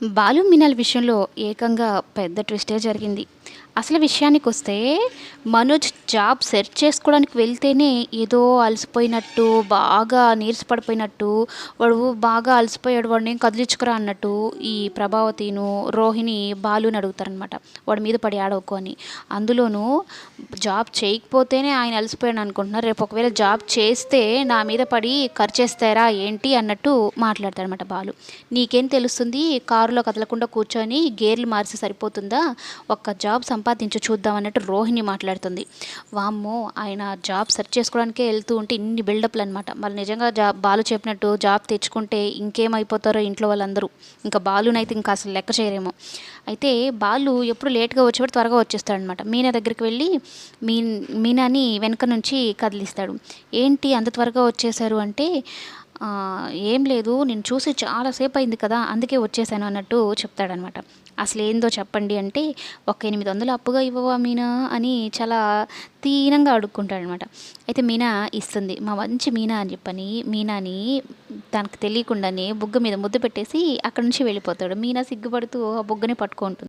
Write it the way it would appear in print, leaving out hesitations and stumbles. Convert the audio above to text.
బాలు, మీనాల విషయంలో ఏకంగా పెద్ద ట్విస్టే జరిగింది. అసలు విషయానికొస్తే మనోజ్ జాబ్ సెర్చ్ చేసుకోవడానికి వెళ్తేనే ఏదో అలసిపోయినట్టు, బాగా నీరస పడిపోయినట్టు, వాడు బాగా అలసిపోయాడు వాడినేం కదిలించుకురా అన్నట్టు ఈ ప్రభావతిను, రోహిణి బాలుని అడుగుతారనమాట. వాడి మీద పడి ఏడవకు అని. అందులోనూ జాబ్ చేయకపోతేనే ఆయన అలసిపోయాడు అనుకుంటున్నారు. రేపు ఒకవేళ జాబ్ చేస్తే నా మీద పడి ఖర్చేస్తారా ఏంటి అన్నట్టు మాట్లాడతాడనమాట బాలు. నీకేం తెలుస్తుంది, కారులో కదలకుండా కూర్చొని గేర్లు మార్చి సరిపోతుందా, ఒక్క జాబ్ సంపాదించు చూద్దాం అన్నట్టు రోహిణి మాట్లాడుతుంది. వామ్మో, ఆయన జాబ్ సెర్చ్ చేసుకోవడానికే వెళ్తూ ఉంటే ఇన్ని బిల్డప్లు అనమాట. మళ్ళీ నిజంగా బాలు చెప్పినట్టు జాబ్ తెచ్చుకుంటే ఇంకేమైపోతారో ఇంట్లో వాళ్ళందరూ. ఇంకా బాలునైతే ఇంకా అసలు లెక్క చేయరేమో. అయితే బాలు ఎప్పుడు లేట్గా వచ్చేవాడు త్వరగా వచ్చేస్తాడనమాట. మీనా దగ్గరికి వెళ్ళి మీనాని వెనక నుంచి కదిలిస్తాడు. ఏంటి అంత త్వరగా వచ్చేసారు అంటే, ఏం లేదు, నేను చూసి చాలాసేపు అయింది కదా, అందుకే వచ్చేసాను అన్నట్టు చెప్తాడనమాట. అసలు ఏందో చెప్పండి అంటే, ఒక 800 అప్పుగా ఇవ్వవా మీనా అని చాలా దీనంగా అడుక్కుంటాడనమాట. అయితే మీనా ఇస్తుంది. మా మంచి మీనా అని చెప్పని మీనాని తనకు తెలియకుండానే బుగ్గ మీద ముద్దు పెట్టేసి అక్కడి నుంచి వెళ్ళిపోతాడు. మీనా సిగ్గుపడుతూ ఆ బుగ్గని పట్టుకుంటుంది.